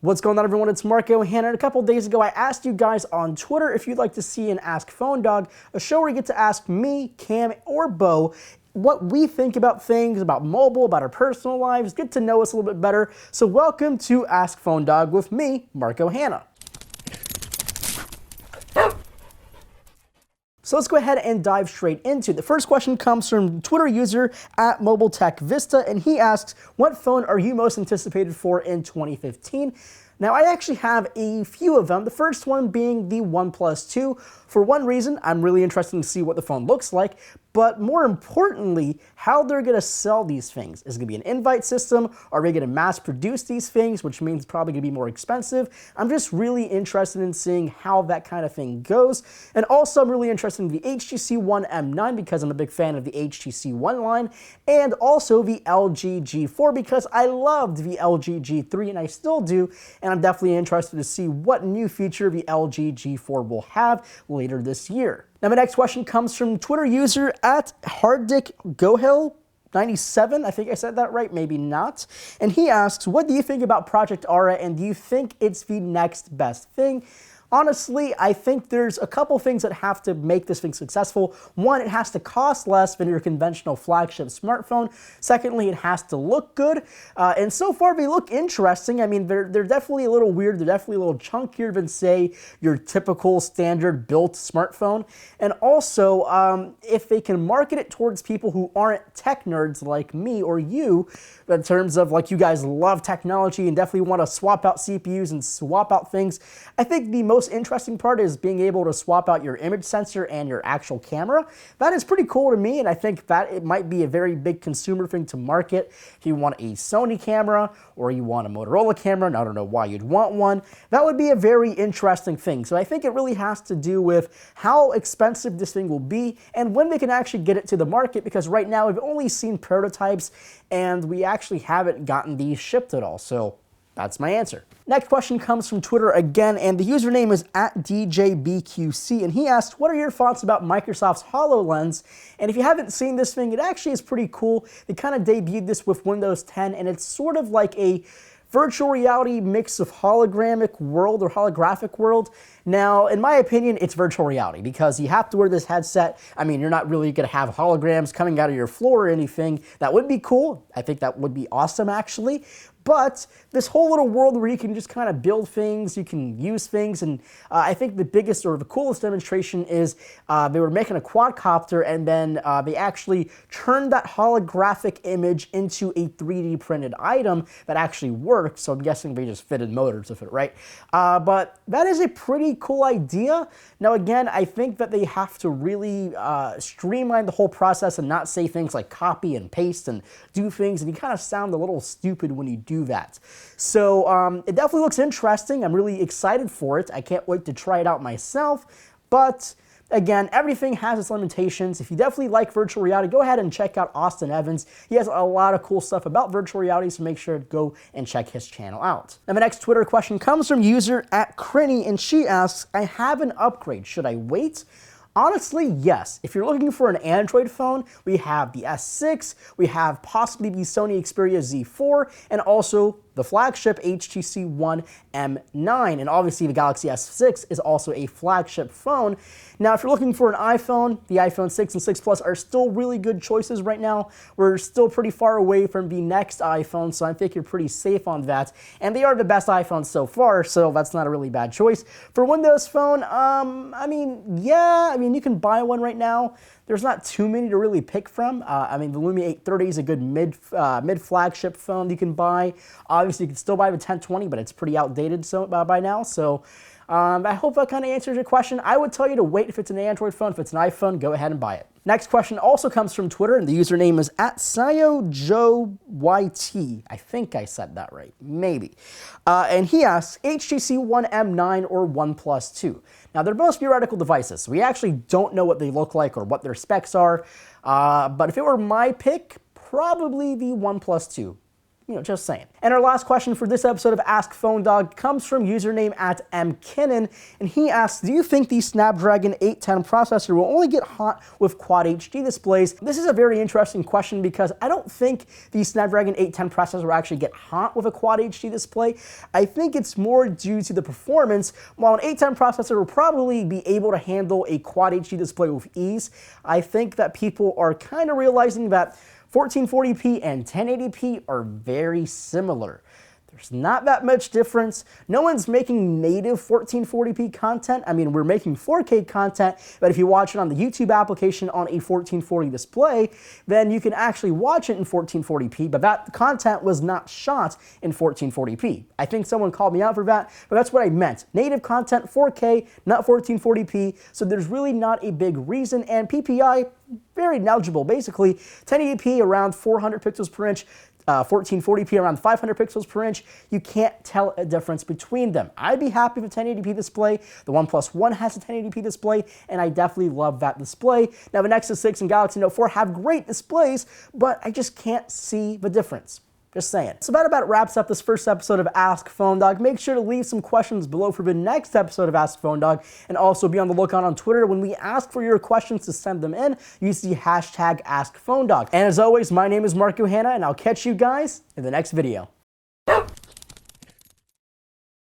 What's going on, everyone? It's Marco Hanna. A couple days ago, I asked you guys on Twitter if you'd like to see an Ask PhoneDog, a show where you get to ask me, Cam, or Bo what we think about things, about mobile, about our personal lives, get to know us a little bit better. So welcome to Ask PhoneDog with me, Marco Hanna. So let's go ahead and dive straight into it. The first question comes from Twitter user at MobileTechVista, and he asks, what phone are you most anticipated for in 2015? Now, I actually have a few of them, the first one being the OnePlus Two. For one reason, I'm really interested to see what the phone looks like, but more importantly, how they're going to sell these things. Is it going to be an invite system? Are they going to mass produce these things, which means probably going to be more expensive? I'm just really interested in seeing how that kind of thing goes. And also, I'm really interested in the HTC One M9 because I'm a big fan of the HTC One line, and also the LG G4 because I loved the LG G3 and I still do, and I'm definitely interested to see what new feature the LG G4 will have later this year. Now, my next question comes from Twitter user at HarddickGohill97. I think I said that right, maybe not. And he asks, what do you think about Project Aura, and do you think it's the next best thing? Honestly, I think there's a couple things that have to make this thing successful. One, it has to cost less than your conventional flagship smartphone. Secondly, it has to look good. And so far, they look interesting. I mean, they're definitely a little weird. They're definitely a little chunkier than, say, your typical standard built smartphone. And also, if they can market it towards people who aren't tech nerds like me or you, in terms of like you guys love technology and definitely want to swap out CPUs and swap out things, I think the most interesting part is being able to swap out your image sensor and your actual camera. That is pretty cool to me, and I think that it might be a very big consumer thing to market. If you want a Sony camera or you want a Motorola camera, and I don't know why you'd want one, that would be a very interesting thing. So I think it really has to do with how expensive this thing will be and when they can actually get it to the market, because right now we've only seen prototypes and we actually haven't gotten these shipped at all. So that's my answer. Next question comes from Twitter again, and the username is at DJBQC, and he asked, what are your thoughts about Microsoft's Holo Lens? And if you haven't seen this thing, it actually is pretty cool. They kind of debuted this with Windows 10, and it's sort of like a virtual reality mix of holographic world. Now, in my opinion, it's virtual reality because you have to wear this headset. I mean, you're not really going to have holograms coming out of your floor or anything. That would be cool. I think that would be awesome, actually. But this whole little world where you can just kind of build things, you can use things, and I think the biggest or the coolest demonstration is they were making a quadcopter, and then they actually turned that holographic image into a 3D printed item that actually works. So I'm guessing they just fitted motors with it, right? But that is a pretty cool idea. Now, again, I think that they have to really streamline the whole process and not say things like copy and paste and do things, and you kind of sound a little stupid when you do that. So it definitely looks interesting. I'm really excited for it. I can't wait to try it out myself. But again, everything has its limitations. If you definitely like virtual reality, go ahead and check out Austin Evans. He has a lot of cool stuff about virtual reality, so make sure to go and check his channel out. Now, my next Twitter question comes from user at Crinny, and she asks, I have an upgrade. Should I wait? Honestly, yes. If you're looking for an Android phone, we have the S6, we have possibly the Sony Xperia Z4, and also the flagship HTC One M9, and obviously the Galaxy S6 is also a flagship phone. Now, if you're looking for an iPhone, the iPhone 6 and 6 Plus are still really good choices right now. We're still pretty far away from the next iPhone, so I think you're pretty safe on that. And they are the best iPhones so far, so that's not a really bad choice. For Windows Phone, I mean, you can buy one right now. There's not too many to really pick from. I mean, the Lumia 830 is a good mid-flagship phone you can buy. Obviously, you can still buy the 1020, but it's pretty outdated by now. So I hope that kind of answers your question. I would tell you to wait if it's an Android phone. If it's an iPhone, go ahead and buy it. Next question also comes from Twitter, and the username is at SayoJoYT. I think I said that right, maybe. And he asks, HTC One M9 or OnePlus Two. Now, they're both theoretical devices, so we actually don't know what they look like or what their specs are. But if it were my pick, probably the OnePlus Two. Just saying. And our last question for this episode of Ask PhoneDog comes from username @mkinnon, and he asks, do you think the Snapdragon 810 processor will only get hot with Quad HD displays? This is a very interesting question because I don't think the Snapdragon 810 processor will actually get hot with a Quad HD display. I think it's more due to the performance. While an 810 processor will probably be able to handle a Quad HD display with ease, I think that people are kind of realizing that 1440p and 1080p are very similar. There's not that much difference. No one's making native 1440p content. I mean, we're making 4K content, but if you watch it on the YouTube application on a 1440 display, then you can actually watch it in 1440p, but that content was not shot in 1440p. I think someone called me out for that, but that's what I meant. Native content, 4K, not 1440p, so there's really not a big reason, and PPI, very negligible. Basically, 1080p around 400 pixels per inch, 1440p around 500 pixels per inch. You can't tell a difference between them. I'd be happy with a 1080p display. The OnePlus One has a 1080p display, and I definitely love that display. Now, the Nexus 6 and Galaxy Note 4 have great displays, but I just can't see the difference. Just saying. So that about wraps up this first episode of Ask PhoneDog. Make sure to leave some questions below for the next episode of Ask PhoneDog, and also be on the lookout on Twitter when we ask for your questions to send them in. Use the hashtag AskPhoneDog. And as always, my name is Mark Johanna, and I'll catch you guys in the next video.